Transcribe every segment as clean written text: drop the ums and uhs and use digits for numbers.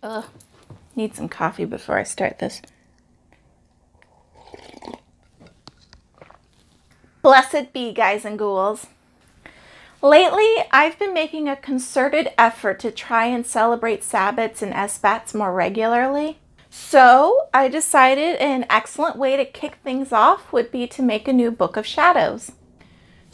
Ugh, need some coffee before I start this. Blessed be, guys and ghouls. Lately, I've been making a concerted effort to try and celebrate Sabbats and Esbats more regularly. So I decided an excellent way to kick things off would be to make a new Book of Shadows.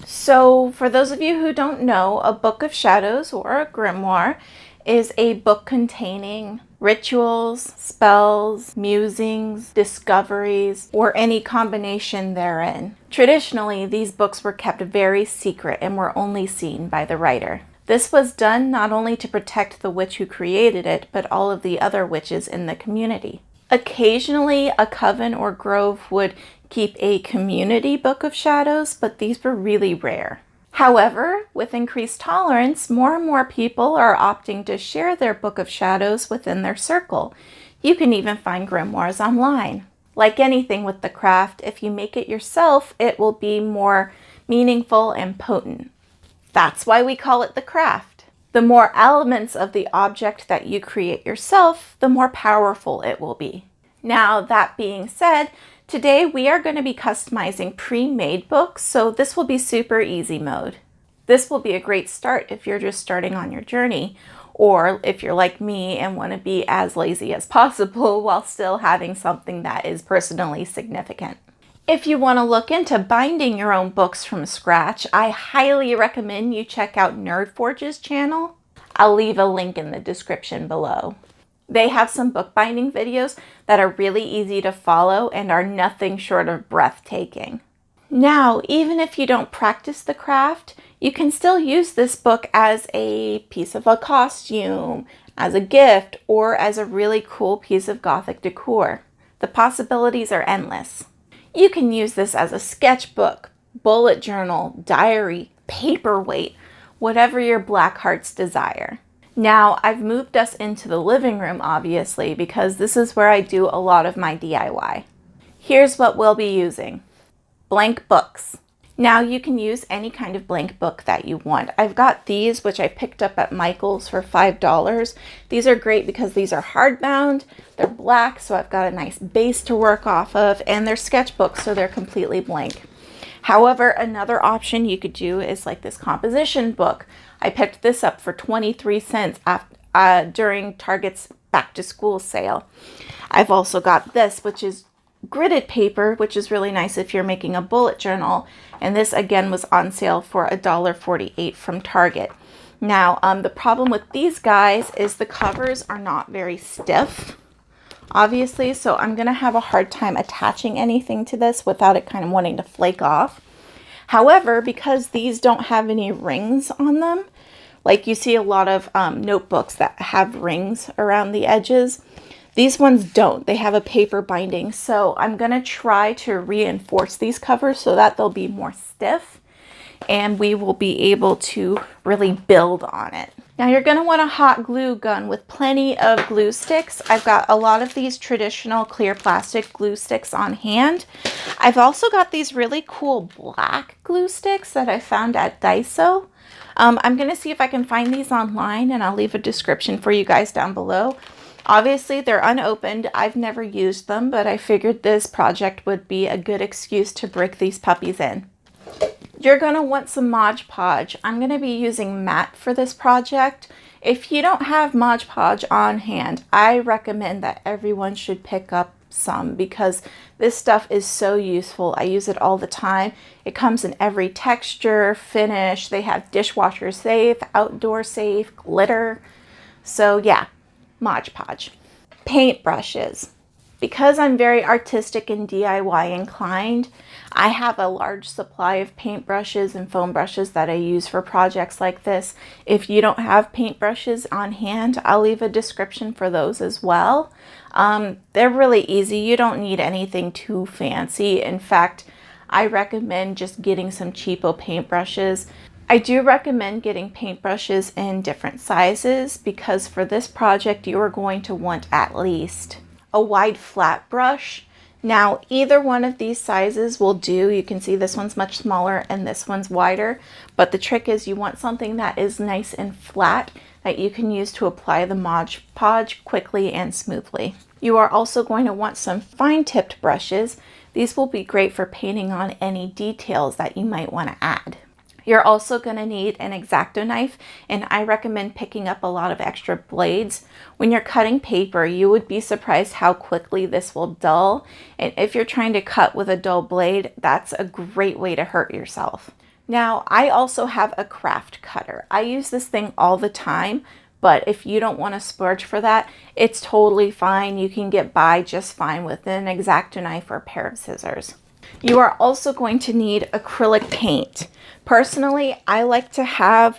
So for those of you who don't know, a Book of Shadows or a grimoire is a book containing rituals, spells, musings, discoveries, or any combination therein. Traditionally, these books were kept very secret and were only seen by the writer. This was done not only to protect the witch who created it, but all of the other witches in the community. Occasionally, a coven or grove would keep a community Book of Shadows, but these were really rare. However, with increased tolerance, more and more people are opting to share their Book of Shadows within their circle. You can even find grimoires online. Like anything with the craft, if you make it yourself, it will be more meaningful and potent. That's why we call it the craft. The more elements of the object that you create yourself, the more powerful it will be. Now, that being said, today we are going to be customizing pre-made books, so this will be super easy mode. This will be a great start if you're just starting on your journey, or if you're like me and want to be as lazy as possible while still having something that is personally significant. If you want to look into binding your own books from scratch, I highly recommend you check out Nerdforge's channel. I'll leave a link in the description below. They have some bookbinding videos that are really easy to follow and are nothing short of breathtaking. Now, even if you don't practice the craft, you can still use this book as a piece of a costume, as a gift, or as a really cool piece of Gothic decor. The possibilities are endless. You can use this as a sketchbook, bullet journal, diary, paperweight, whatever your black hearts desire. Now, I've moved us into the living room, obviously, because this is where I do a lot of my DIY. Here's what we'll be using. Blank books. Now, you can use any kind of blank book that you want. I've got these, which I picked up at Michael's for $5. These are great because these are hardbound, they're black, so I've got a nice base to work off of, and they're sketchbooks, so they're completely blank. However, another option you could do is like this composition book. I picked this up for 23 cents during Target's back to school sale. I've also got this, which is gridded paper, which is really nice if you're making a bullet journal. And this again was on sale for $1.48 from Target. Now, the problem with these guys is the covers are not very stiff, obviously, so I'm going to have a hard time attaching anything to this without it kind of wanting to flake off. However, because these don't have any rings on them, like you see a lot of notebooks that have rings around the edges, these ones don't. They have a paper binding, so I'm going to try to reinforce these covers so that they'll be more stiff and we will be able to really build on it. Now you're going to want a hot glue gun with plenty of glue sticks. I've got a lot of these traditional clear plastic glue sticks on hand. I've also got these really cool black glue sticks that I found at Daiso. I'm going to see if I can find these online, and I'll leave a description for you guys down below. Obviously, they're unopened. I've never used them, but I figured this project would be a good excuse to break these puppies in. You're going to want some Mod Podge. I'm going to be using matte for this project. If you don't have Mod Podge on hand, I recommend that everyone should pick up some because this stuff is so useful. I use it all the time. It comes in every texture, finish. They have dishwasher safe, outdoor safe, glitter. So yeah, Mod Podge. Paintbrushes. Because I'm very artistic and DIY inclined, I have a large supply of paintbrushes and foam brushes that I use for projects like this. If you don't have paintbrushes on hand, I'll leave a description for those as well. They're really easy. You don't need anything too fancy. In fact, I recommend just getting some cheapo paintbrushes. I do recommend getting paintbrushes in different sizes because for this project you are going to want at least a wide flat brush. Now either one of these sizes will do. You can see this one's much smaller and this one's wider, but the trick is you want something that is nice and flat that you can use to apply the Podge quickly and smoothly. You are also going to want some fine-tipped brushes. These will be great for painting on any details that you might want to add. You're also going to need an X-Acto knife, and I recommend picking up a lot of extra blades. When you're cutting paper, you would be surprised how quickly this will dull, and if you're trying to cut with a dull blade, that's a great way to hurt yourself. Now, I also have a craft cutter. I use this thing all the time, but if you don't want to splurge for that, it's totally fine. You can get by just fine with an X-Acto knife or a pair of scissors. You are also going to need acrylic paint. Personally, I like to have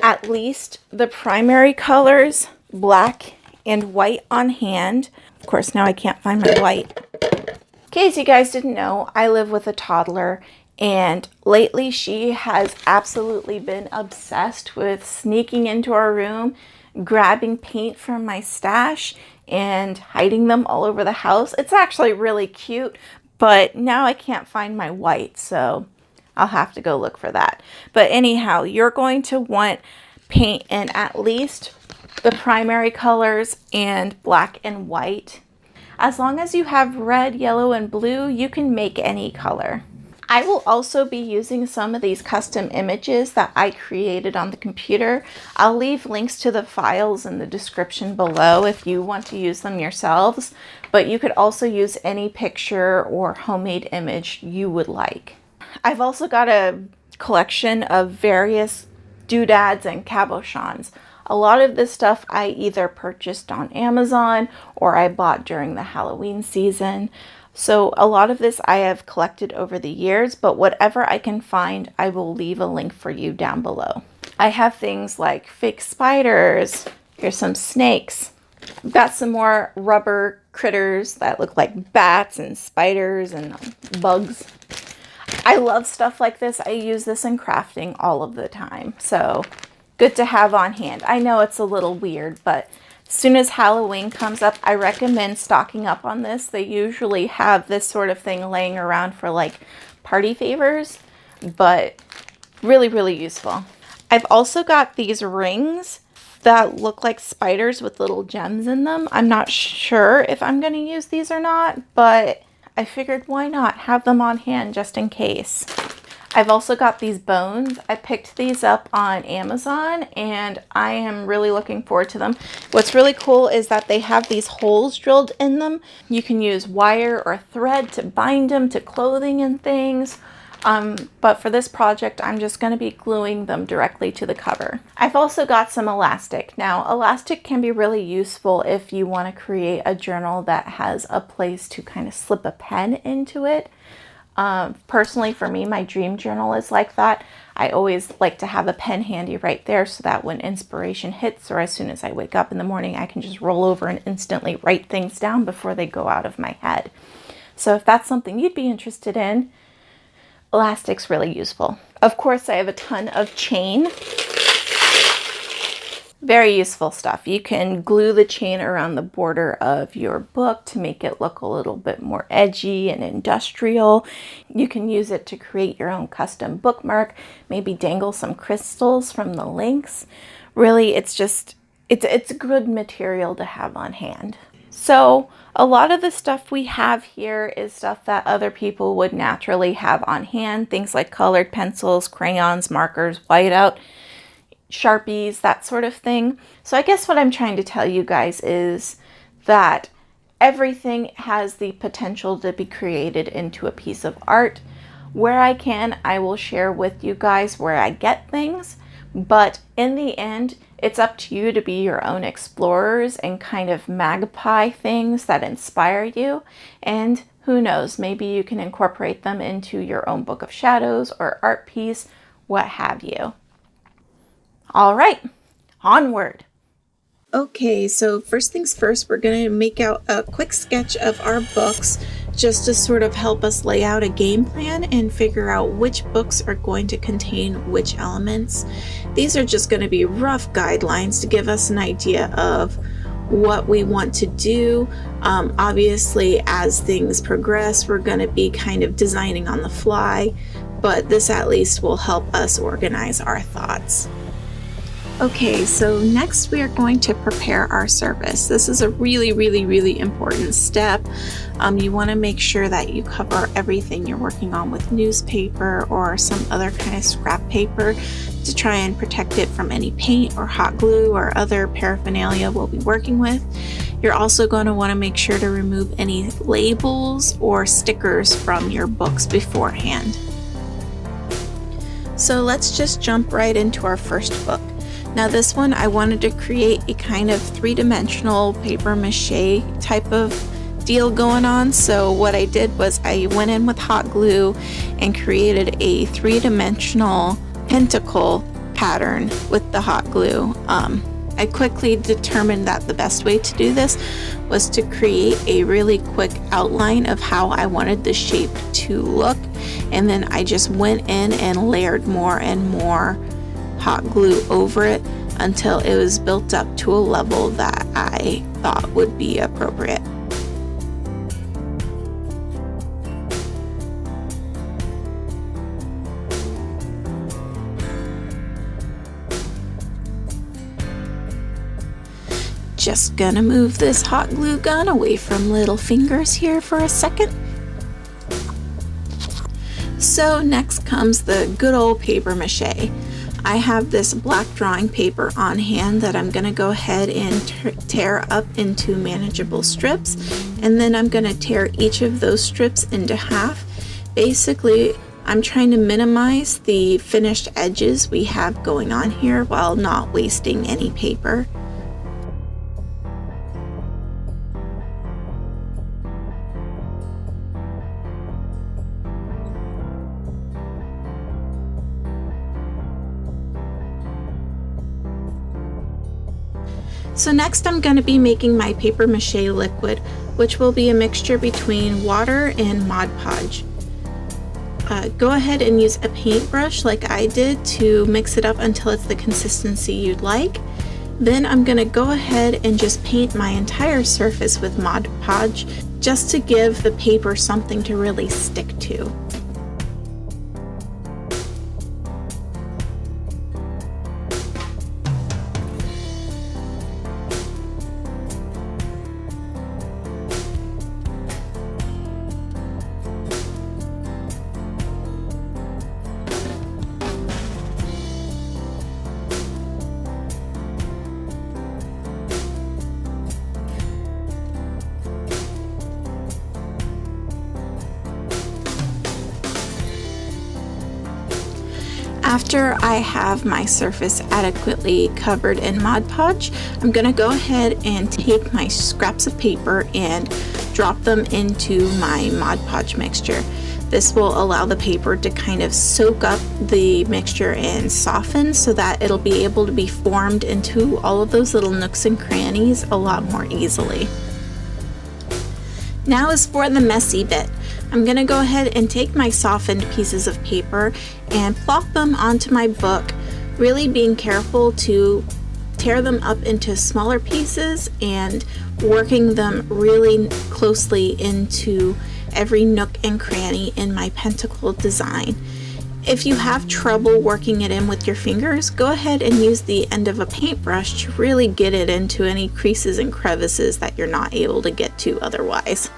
at least the primary colors, black and white, on hand. Of course, now I can't find my white. In case you guys didn't know, I live with a toddler, and lately she has absolutely been obsessed with sneaking into our room, grabbing paint from my stash, and hiding them all over the house. It's actually really cute, but now I can't find my white, so I'll have to go look for that. But anyhow, you're going to want paint in at least the primary colors and black and white. As long as you have red, yellow, and blue, you can make any color. I will also be using some of these custom images that I created on the computer. I'll leave links to the files in the description below if you want to use them yourselves, but you could also use any picture or homemade image you would like. I've also got a collection of various doodads and cabochons. A lot of this stuff I either purchased on Amazon or I bought during the Halloween season. So a lot of this I have collected over the years, but whatever I can find, I will leave a link for you down below. I have things like fake spiders. Here's some snakes. I've got some more rubber critters that look like bats and spiders and bugs. I love stuff like this. I use this in crafting all of the time, so good to have on hand. I know it's a little weird, but as soon as Halloween comes up, I recommend stocking up on this. They usually have this sort of thing laying around for like party favors, but really, really useful. I've also got these rings that look like spiders with little gems in them. I'm not sure if I'm going to use these or not, but I figured why not have them on hand just in case. I've also got these bones. I picked these up on Amazon and I am really looking forward to them. What's really cool is that they have these holes drilled in them. You can use wire or thread to bind them to clothing and things. But for this project, I'm just going to be gluing them directly to the cover. I've also got some elastic. Now, elastic can be really useful if you want to create a journal that has a place to kind of slip a pen into it. Personally, for me, my dream journal is like that. I always like to have a pen handy right there so that when inspiration hits or as soon as I wake up in the morning, I can just roll over and instantly write things down before they go out of my head. So if that's something you'd be interested in, elastic's really useful. Of course, I have a ton of chain. Very useful stuff. You can glue the chain around the border of your book to make it look a little bit more edgy and industrial. You can use it to create your own custom bookmark, maybe dangle some crystals from the links. Really, it's good material to have on hand. So a lot of the stuff we have here is stuff that other people would naturally have on hand. Things like colored pencils, crayons, markers, whiteout, Sharpies, that sort of thing. So I guess what I'm trying to tell you guys is that everything has the potential to be created into a piece of art. Where I can, I will share with you guys where I get things, but in the end, it's up to you to be your own explorers and kind of magpie things that inspire you. And who knows, maybe you can incorporate them into your own book of shadows or art piece, what have you. All right, onward. Okay, so first things first, we're going to make out a quick sketch of our books just to sort of help us lay out a game plan and figure out which books are going to contain which elements. These are just going to be rough guidelines to give us an idea of what we want to do. Obviously, as things progress, we're going to be kind of designing on the fly, but this at least will help us organize our thoughts. Okay, so next we are going to prepare our surface. This is a really important step. You want to make sure that you cover everything you're working on with newspaper or some other kind of scrap paper to try and protect it from any paint or hot glue or other paraphernalia we'll be working with. You're also going to want to make sure to remove any labels or stickers from your books beforehand. So let's just jump right into our first book. Now this one I wanted to create a kind of three-dimensional paper mache type of deal going on. So what I did was I went in with hot glue and created a three-dimensional pentacle pattern with the hot glue. I quickly determined that the best way to do this was to create a really quick outline of how I wanted the shape to look, and then I just went in and layered more and more hot glue over it until it was built up to a level that I thought would be appropriate. Just gonna move this hot glue gun away from little fingers here for a second. So next comes the good old paper mache. I have this black drawing paper on hand that I'm going to go ahead and tear up into manageable strips, and then I'm going to tear each of those strips into half. Basically, I'm trying to minimize the finished edges we have going on here while not wasting any paper. So next I'm going to be making my paper mache liquid, which will be a mixture between water and Mod Podge. Go ahead and use a paintbrush like I did to mix it up until it's the consistency you'd like. Then I'm going to go ahead and just paint my entire surface with Mod Podge just to give the paper something to really stick to. After I have my surface adequately covered in Mod Podge, I'm going to go ahead and take my scraps of paper and drop them into my Mod Podge mixture. This will allow the paper to kind of soak up the mixture and soften so that it'll be able to be formed into all of those little nooks and crannies a lot more easily. Now as for the messy bit. I'm going to go ahead and take my softened pieces of paper and plop them onto my book, really being careful to tear them up into smaller pieces and working them really closely into every nook and cranny in my pentacle design. If you have trouble working it in with your fingers, go ahead and use the end of a paintbrush to really get it into any creases and crevices that you're not able to get to otherwise.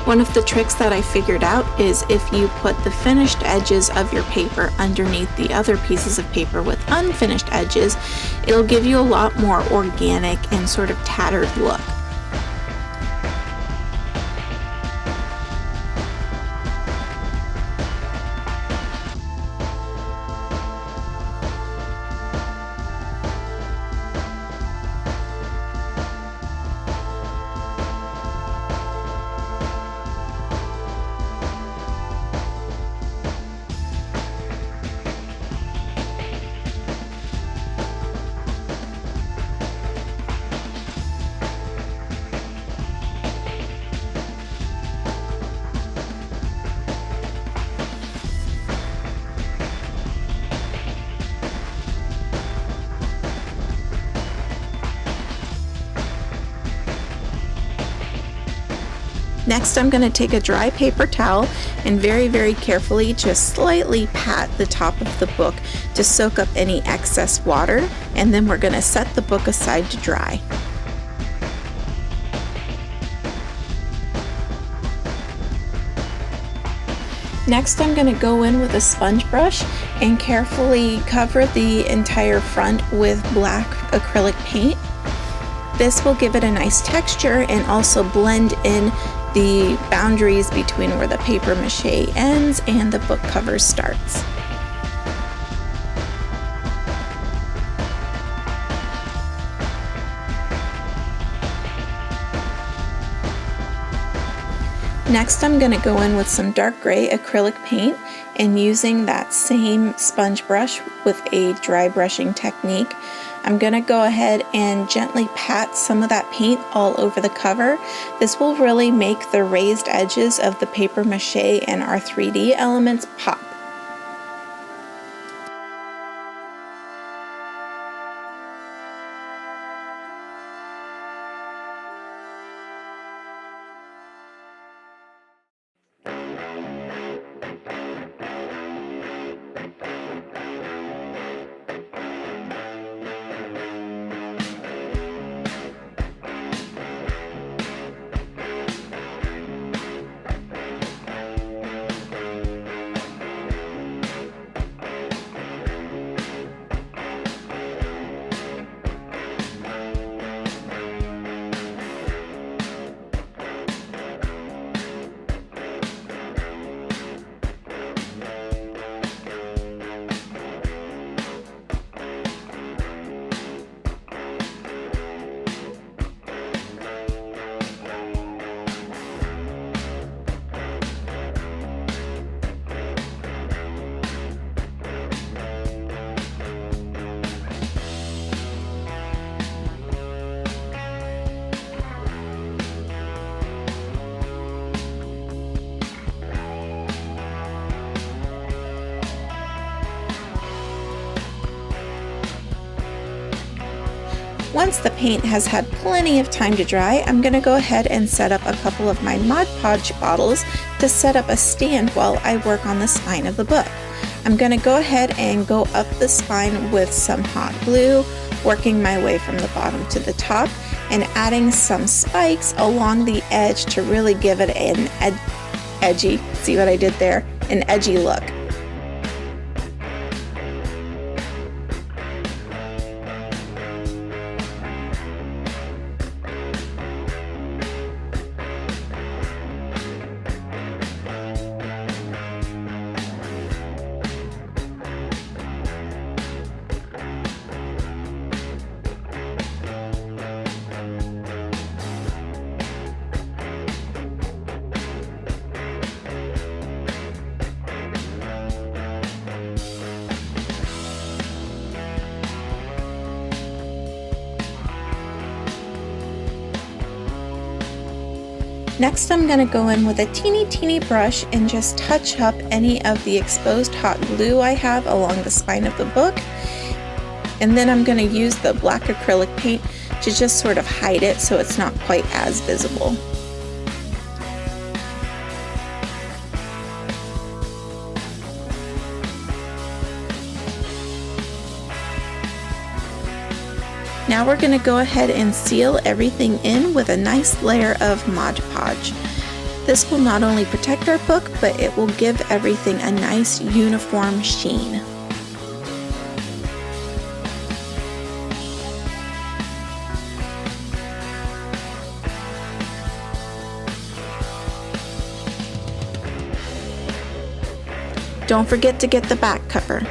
One of the tricks that I figured out is if you put the finished edges of your paper underneath the other pieces of paper with unfinished edges, it'll give you a lot more organic and sort of tattered look. Next, I'm going to take a dry paper towel and very carefully just slightly pat the top of the book to soak up any excess water, and then we're going to set the book aside to dry. Next, I'm going to go in with a sponge brush and carefully cover the entire front with black acrylic paint. This will give it a nice texture and also blend in the boundaries between where the paper mache ends and the book cover starts. Next, I'm going to go in with some dark gray acrylic paint, and using that same sponge brush with a dry brushing technique, I'm going to go ahead and gently pat some of that paint all over the cover. This will really make the raised edges of the paper mache and our 3D elements pop. Once the paint has had plenty of time to dry, I'm going to go ahead and set up a couple of my Mod Podge bottles to set up a stand while I work on the spine of the book. I'm going to go ahead and go up the spine with some hot glue, working my way from the bottom to the top, and adding some spikes along the edge to really give it an edgy, see what I did there? An edgy look. Next, I'm going to go in with a teeny brush and just touch up any of the exposed hot glue I have along the spine of the book. And then I'm going to use the black acrylic paint to just sort of hide it so it's not quite as visible. Now we're going to go ahead and seal everything in with a nice layer of Mod Podge. This will not only protect our book, but it will give everything a nice uniform sheen. Don't forget to get the back cover.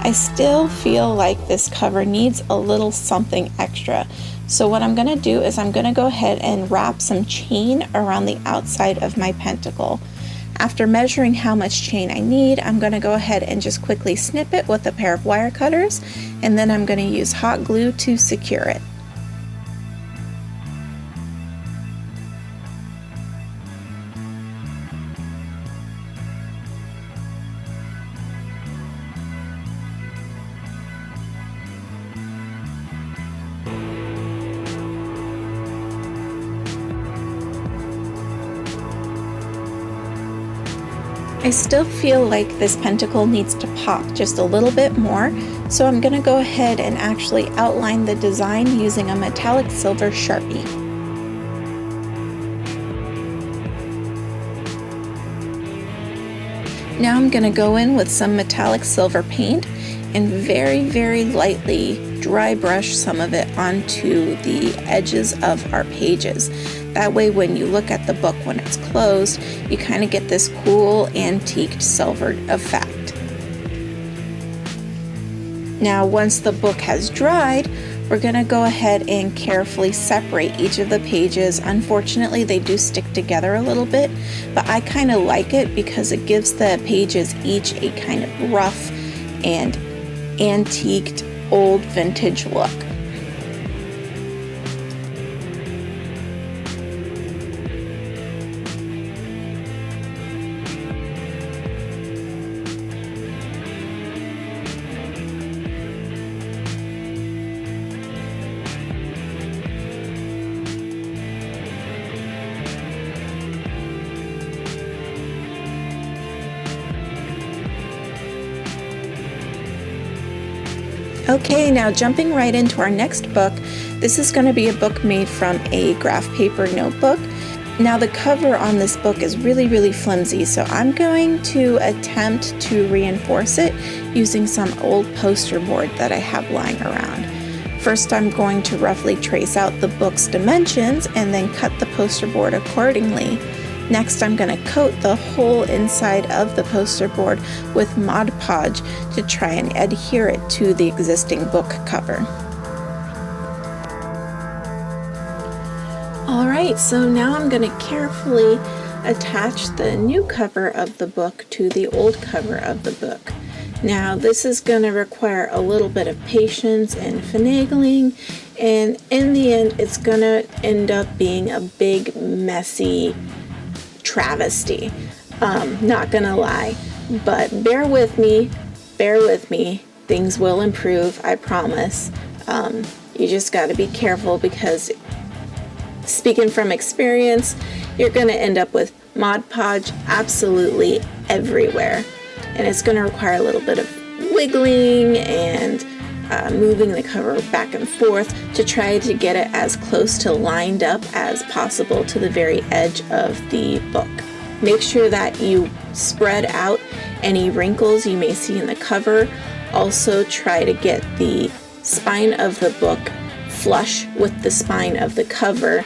I still feel like this cover needs a little something extra. So what I'm going to do is I'm going to go ahead and wrap some chain around the outside of my pentacle. After measuring how much chain I need, I'm going to go ahead and just quickly snip it with a pair of wire cutters, and then I'm going to use hot glue to secure it. I still feel like this pentacle needs to pop just a little bit more, so I'm going to go ahead and actually outline the design using a metallic silver Sharpie. Now I'm going to go in with some metallic silver paint and very lightly dry brush some of it onto the edges of our pages. That way when you look at the book when it's closed, you kind of get this cool antiqued silver effect. Now once the book has dried, we're going to go ahead and carefully separate each of the pages. Unfortunately, they do stick together a little bit, but I kind of like it because it gives the pages each a kind of rough and antiqued old vintage look. Okay, now jumping right into our next book. This is going to be a book made from a graph paper notebook. Now the cover on this book is really flimsy, so I'm going to attempt to reinforce it using some old poster board that I have lying around. First, I'm going to roughly trace out the book's dimensions and then cut the poster board accordingly. Next, I'm going to coat the whole inside of the poster board with Mod Podge to try and adhere it to the existing book cover. Alright, so now I'm going to carefully attach the new cover of the book to the old cover of the book. Now, this is going to require a little bit of patience and finagling, and in the end, it's going to end up being a big, messy travesty. Not gonna lie, but bear with me, things will improve, I promise. You just got to be careful because, speaking from experience, you're gonna end up with Mod Podge absolutely everywhere, and it's gonna require a little bit of wiggling and moving the cover back and forth to try to get it as close to lined up as possible to the very edge of the book. Make sure that you spread out any wrinkles you may see in the cover. Also try to get the spine of the book flush with the spine of the cover.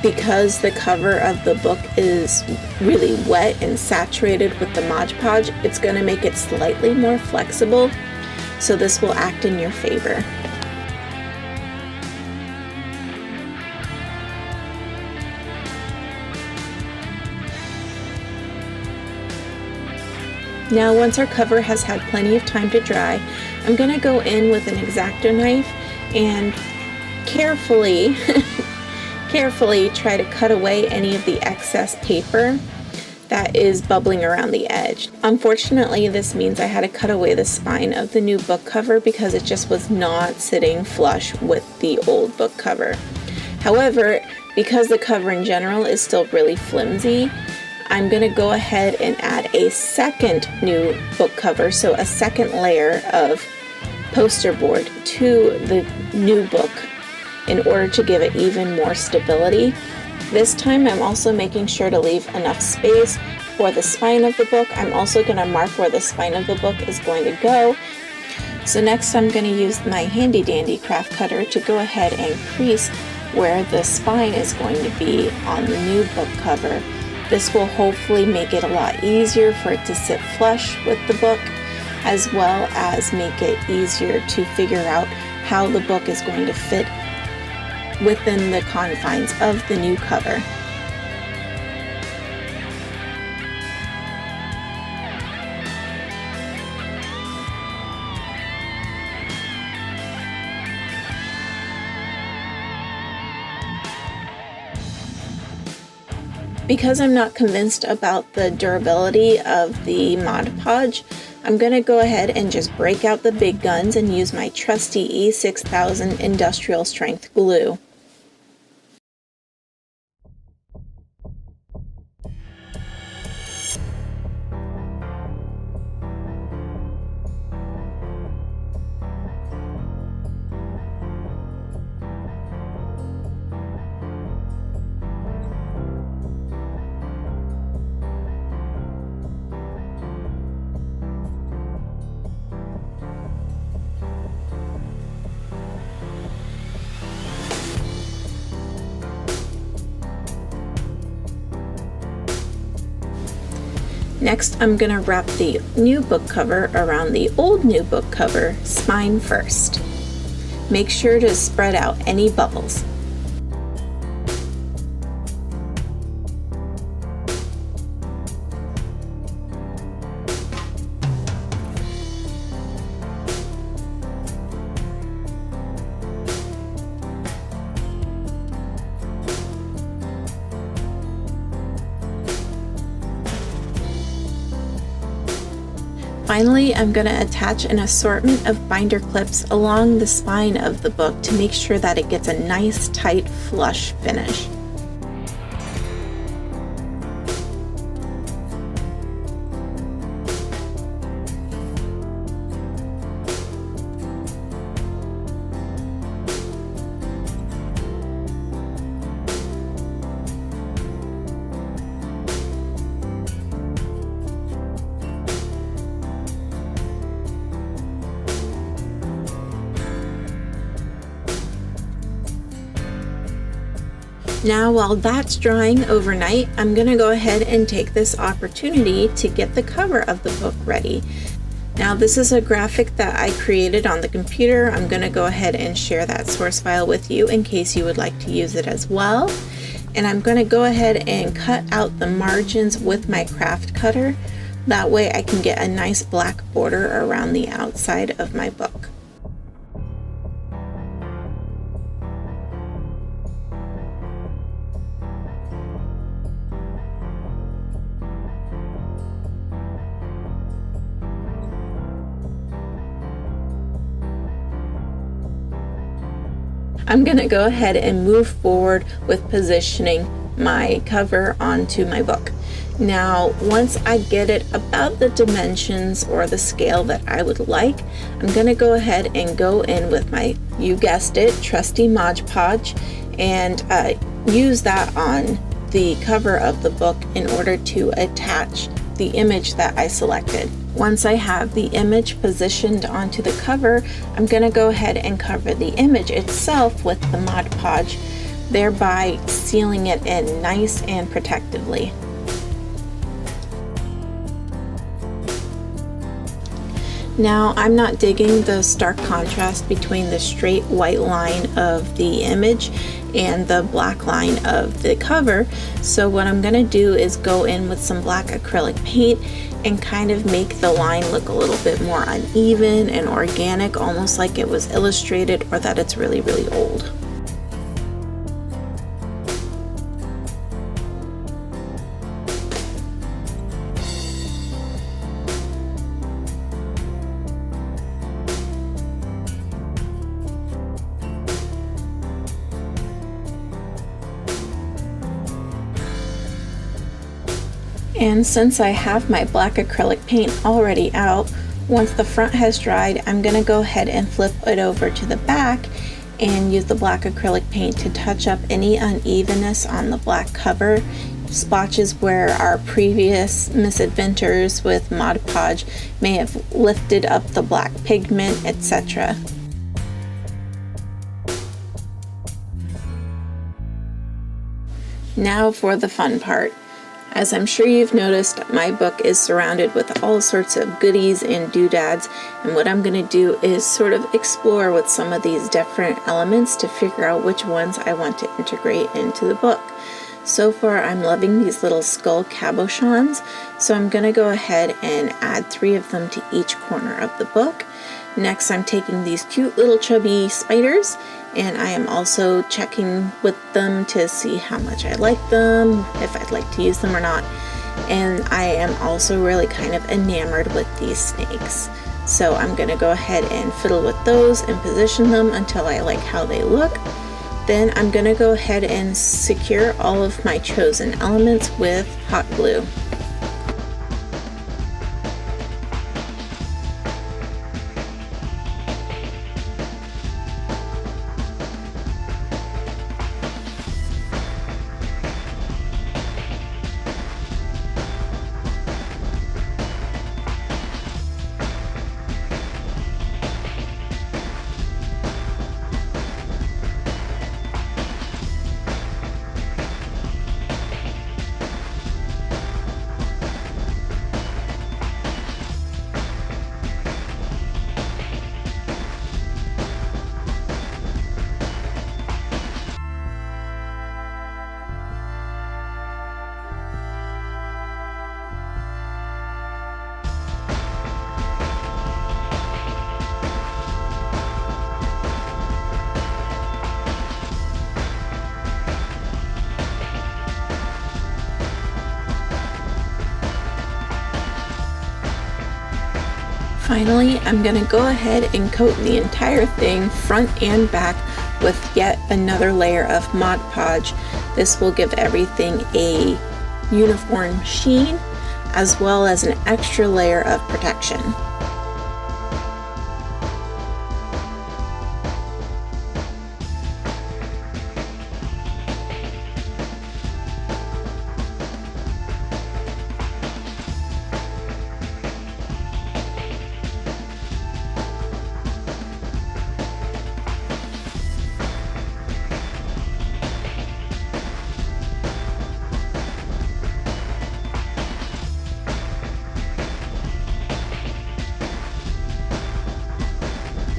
Because the cover of the book is really wet and saturated with the Mod Podge, it's going to make it slightly more flexible. So this will act in your favor. Now once our cover has had plenty of time to dry, I'm going to go in with an X-Acto knife and carefully try to cut away any of the excess paper. that is bubbling around the edge. Unfortunately, this means I had to cut away the spine of the new book cover because it just was not sitting flush with the old book cover. However, because the cover in general is still really flimsy, I'm going to go ahead and add a second new book cover, so a second layer of poster board to the new book in order to give it even more stability. This time I'm also making sure to leave enough space for the spine of the book. I'm also going to mark where the spine of the book is going to go. So next I'm going to use my handy dandy craft cutter to go ahead and crease where the spine is going to be on the new book cover. This will hopefully make it a lot easier for it to sit flush with the book, as well as make it easier to figure out how the book is going to fit within the confines of the new cover. Because I'm not convinced about the durability of the Mod Podge, I'm going to go ahead and just break out the big guns and use my trusty E6000 industrial strength glue. Next, I'm going to wrap the new book cover around the old new book cover spine first. Make sure to spread out any bubbles. Finally, I'm going to attach an assortment of binder clips along the spine of the book to make sure that it gets a nice, tight, flush finish. Now, while that's drying overnight, I'm going to go ahead and take this opportunity to get the cover of the book ready. Now, this is a graphic that I created on the computer. I'm going to go ahead and share that source file with you in case you would like to use it as well. And I'm going to go ahead and cut out the margins with my craft cutter. That way I can get a nice black border around the outside of my book. I'm going to go ahead and move forward with positioning my cover onto my book. Now, once I get it about the dimensions or the scale that I would like, I'm going to go ahead and go in with my, you guessed it, trusty Mod Podge, and use that on the cover of the book in order to attach the image that I selected. Once I have the image positioned onto the cover, I'm going to go ahead and cover the image itself with the Mod Podge, thereby sealing it in nice and protectively. Now, I'm not digging the stark contrast between the straight white line of the image and the black line of the cover, so what I'm going to do is go in with some black acrylic paint and kind of make the line look a little bit more uneven and organic, almost like it was illustrated or that it's really, really old. And since I have my black acrylic paint already out, once the front has dried, I'm going to go ahead and flip it over to the back and use the black acrylic paint to touch up any unevenness on the black cover, splotches where our previous misadventures with Mod Podge may have lifted up the black pigment, etc. Now for the fun part. As I'm sure you've noticed, my book is surrounded with all sorts of goodies and doodads, and what I'm going to do is sort of explore with some of these different elements to figure out which ones I want to integrate into the book. So far I'm loving these little skull cabochons, so I'm going to go ahead and add 3 of them to each corner of the book. Next I'm taking these cute little chubby spiders, and I am also checking with them to see how much I like them, if I'd like to use them or not. And I am also really kind of enamored with these snakes. So I'm going to go ahead and fiddle with those and position them until I like how they look. Then I'm going to go ahead and secure all of my chosen elements with hot glue. Finally, I'm going to go ahead and coat the entire thing, front and back, with yet another layer of Mod Podge. This will give everything a uniform sheen, as well as an extra layer of protection.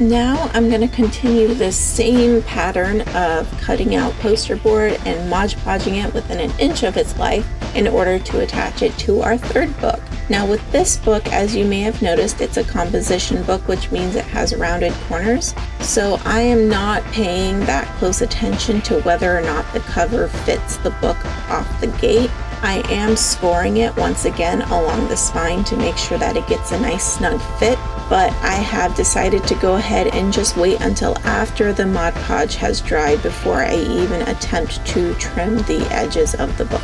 Now I'm going to continue this same pattern of cutting out poster board and Mod Podging it within an inch of its life in order to attach it to our third book. Now with this book, as you may have noticed, it's a composition book, which means it has rounded corners. So I am not paying that close attention to whether or not the cover fits the book off the gate. I am scoring it once again along the spine to make sure that it gets a nice snug fit, but I have decided to go ahead and just wait until after the Mod Podge has dried before I even attempt to trim the edges of the book.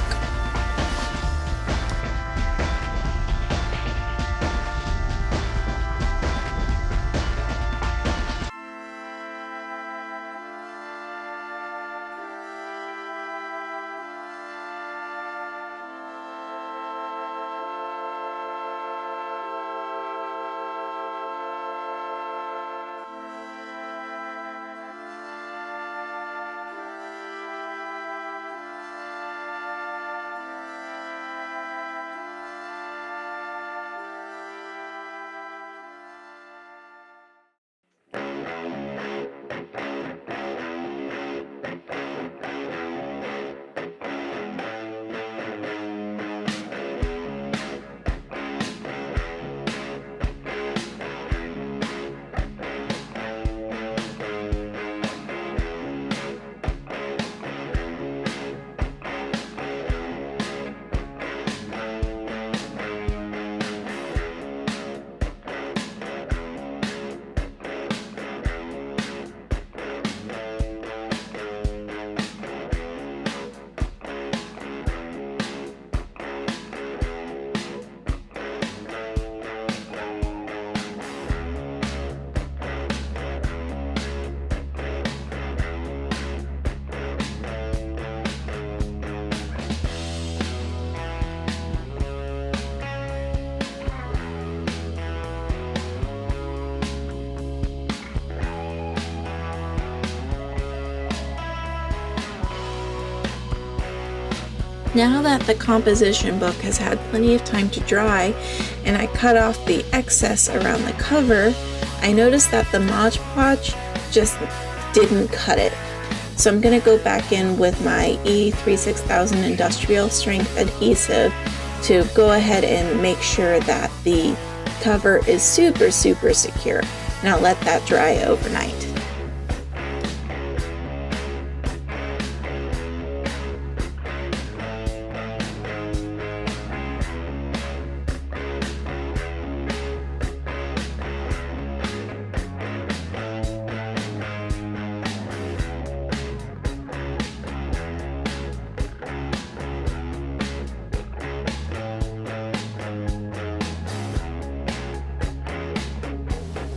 Now that the composition book has had plenty of time to dry and I cut off the excess around the cover, I noticed that the Mod Podge just didn't cut it. So I'm going to go back in with my E36000 industrial strength adhesive to go ahead and make sure that the cover is super secure. And I'll let that dry overnight.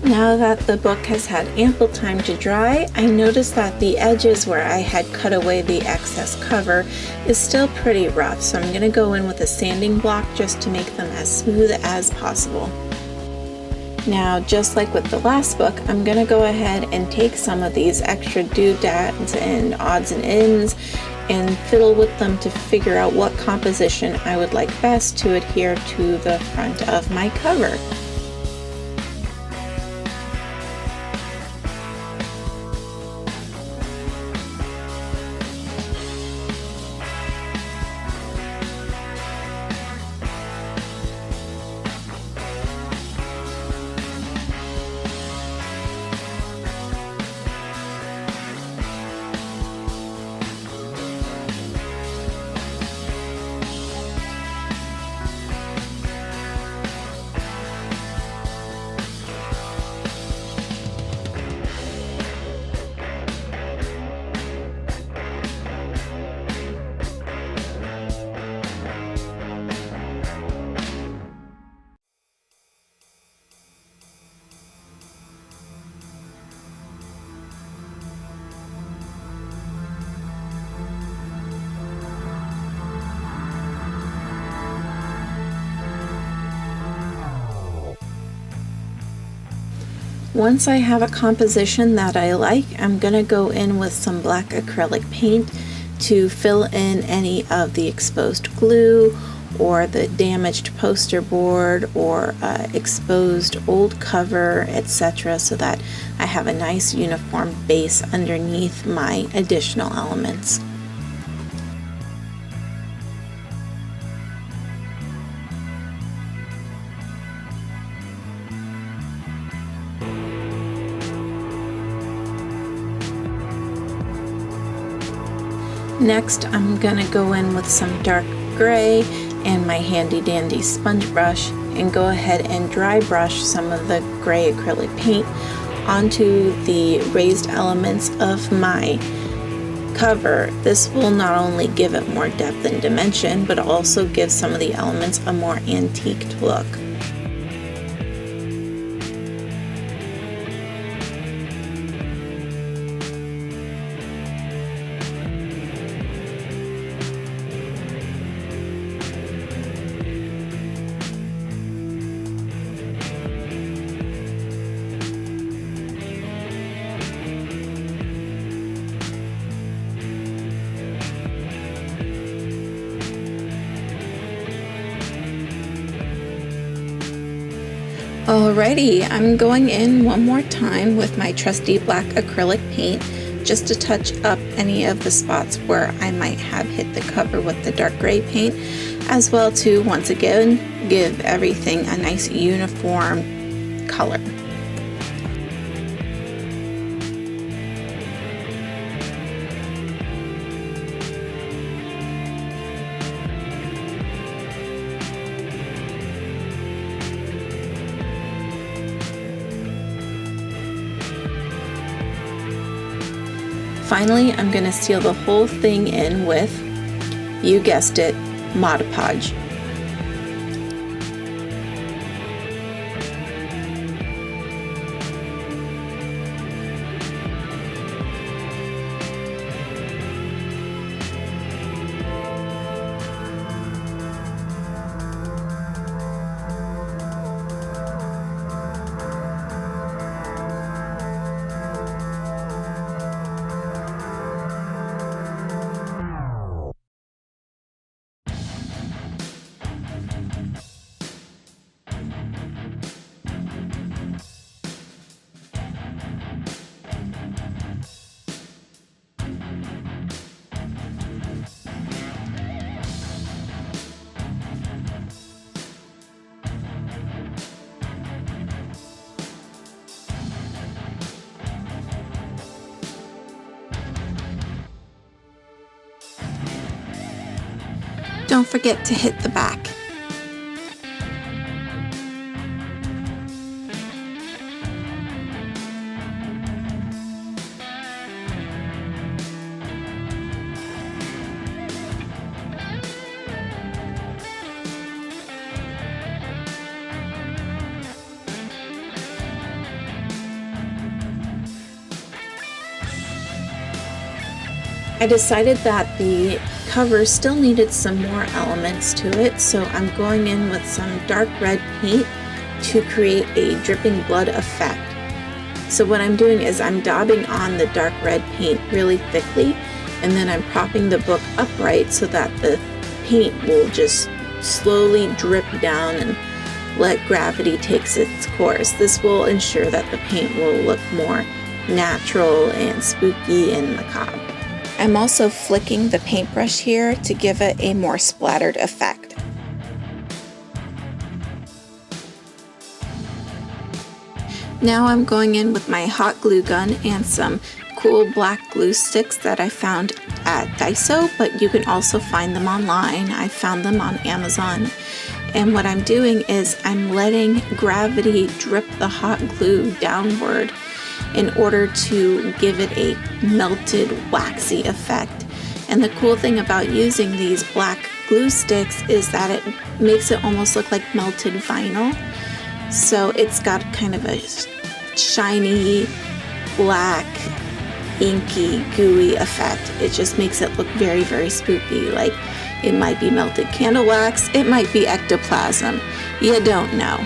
Now that the book has had ample time to dry, I noticed that the edges where I had cut away the excess cover is still pretty rough, so I'm going to go in with a sanding block just to make them as smooth as possible. Now, just like with the last book, I'm going to go ahead and take some of these extra doodads and odds and ends and fiddle with them to figure out what composition I would like best to adhere to the front of my cover. Once I have a composition that I like, I'm going to go in with some black acrylic paint to fill in any of the exposed glue or the damaged poster board or exposed old cover, etc., so that I have a nice uniform base underneath my additional elements. Next, I'm going to go in with some dark gray and my handy dandy sponge brush and go ahead and dry brush some of the gray acrylic paint onto the raised elements of my cover. This will not only give it more depth and dimension, but also give some of the elements a more antiqued look. Alrighty, I'm going in one more time with my trusty black acrylic paint just to touch up any of the spots where I might have hit the cover with the dark gray paint, as well to once again give everything a nice uniform color. Finally, I'm going to seal the whole thing in with, you guessed it, Mod Podge. Don't forget to hit the back. I decided that the cover still needed some more elements to it, so I'm going in with some dark red paint to create a dripping blood effect. So what I'm doing is I'm daubing on the dark red paint really thickly, and then I'm propping the book upright so that the paint will just slowly drip down and let gravity take its course. This will ensure that the paint will look more natural and spooky and macabre. I'm also flicking the paintbrush here to give it a more splattered effect. Now I'm going in with my hot glue gun and some cool black glue sticks that I found at Daiso, but you can also find them online. I found them on Amazon. And what I'm doing is I'm letting gravity drip the hot glue downward in order to give it a melted, waxy effect. And the cool thing about using these black glue sticks is that it makes it almost look like melted vinyl. So it's got kind of a shiny, black, inky, gooey effect. It just makes it look very, very spooky. Like it might be melted candle wax, it might be ectoplasm. You don't know.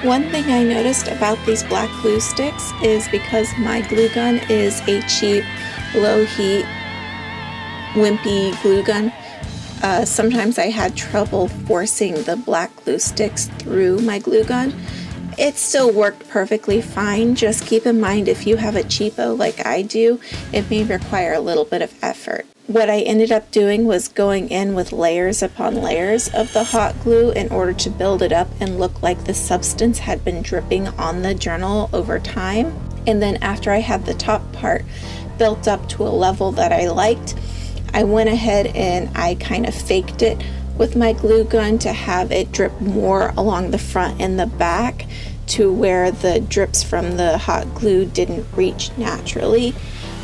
One thing I noticed about these black glue sticks is because my glue gun is a cheap, low heat, wimpy glue gun, sometimes I had trouble forcing the black glue sticks through my glue gun. It still worked perfectly fine. Just keep in mind if you have a cheapo like I do, it may require a little bit of effort. What I ended up doing was going in with layers upon layers of the hot glue in order to build it up and look like the substance had been dripping on the journal over time. And then after I had the top part built up to a level that I liked, I went ahead and I kind of faked it with my glue gun to have it drip more along the front and the back to where the drips from the hot glue didn't reach naturally.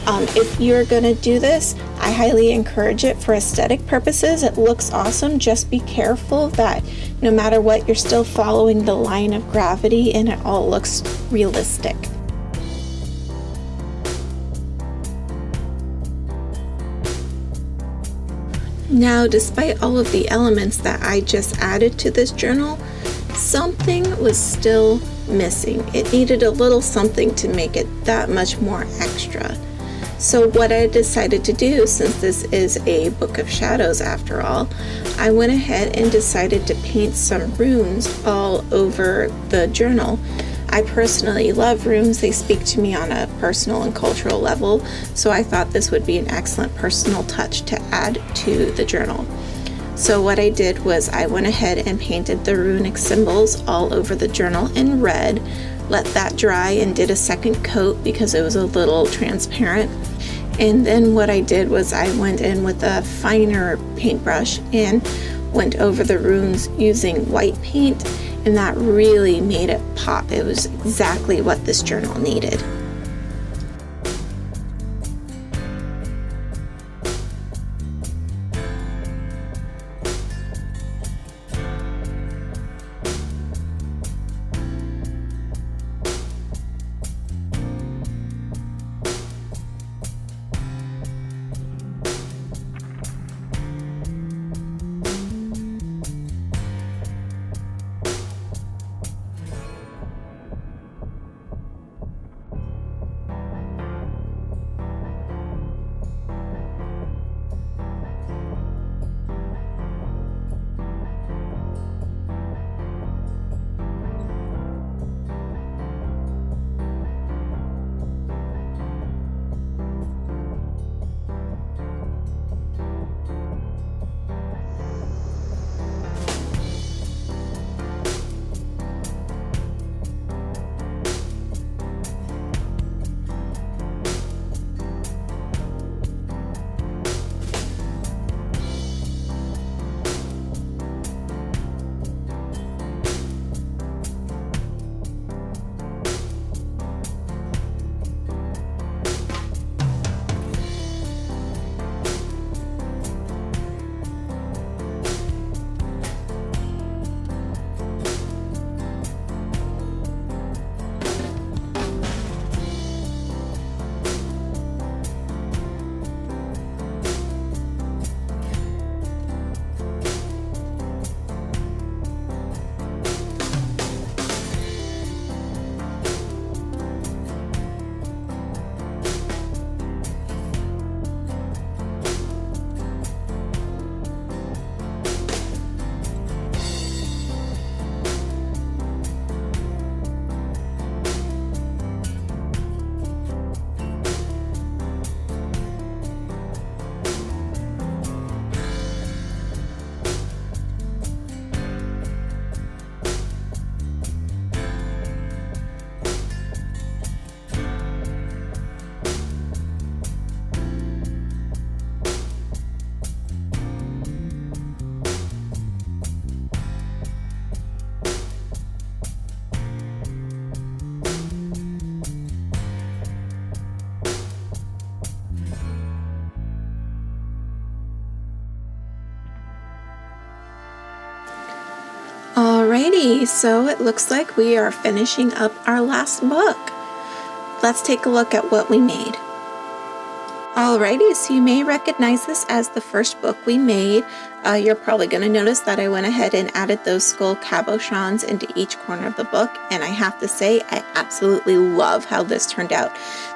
If you're gonna do this, I highly encourage it for aesthetic purposes. It looks awesome. Just be careful that no matter what, you're still following the line of gravity and it all looks realistic. Now, despite all of the elements that I just added to this journal, something was still missing. It needed a little something to make it that much more extra. So what I decided to do, since this is a book of shadows after all, I went ahead and decided to paint some runes all over the journal. I personally love runes. They speak to me on a personal and cultural level, so I thought this would be an excellent personal touch to add to the journal. So what I did was I went ahead and painted the runic symbols all over the journal in red, let that dry and did a second coat because it was a little transparent. And then what I did was I went in with a finer paintbrush and went over the runes using white paint, and that really made it pop. It was exactly what this journal needed. Alrighty, so it looks like we are finishing up our last book. Let's take a look at what we made. Alrighty, so you may recognize this as the first book we made. You're probably going to notice that I went ahead and added those skull cabochons into each corner of the book, and I have to say I absolutely love how this turned out.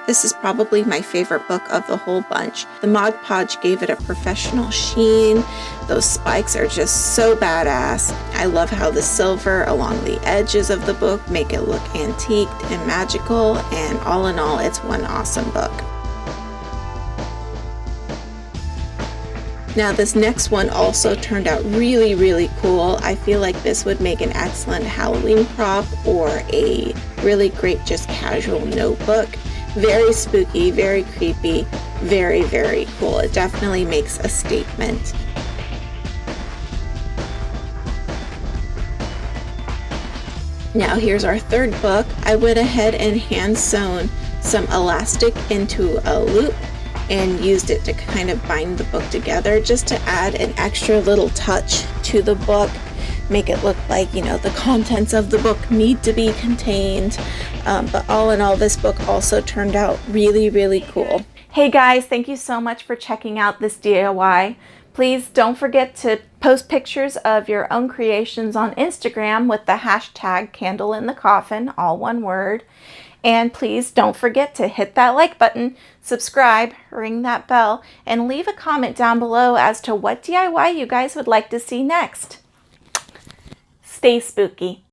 This is probably my favorite book of the whole bunch. The Mod Podge gave it a professional sheen. Those spikes are just so badass. I love how the silver along the edges of the book make it look antiqued and magical, and all in all, it's one awesome book. Now this next one also turned out really, really cool. I feel like this would make an excellent Halloween prop or a really great just casual notebook. Very spooky, very creepy, very, very cool. It definitely makes a statement. Now here's our third book. I went ahead and hand sewn some elastic into a loop and used it to kind of bind the book together just to add an extra little touch to the book, make it look like, you know, the contents of the book need to be contained. But all in all, this book also turned out really, really cool. Hey guys, thank you so much for checking out this DIY. Please don't forget to post pictures of your own creations on Instagram with the hashtag #CandleInTheCoffin, all one word. And please don't forget to hit that like button, subscribe, ring that bell, and leave a comment down below as to what DIY you guys would like to see next. Stay spooky.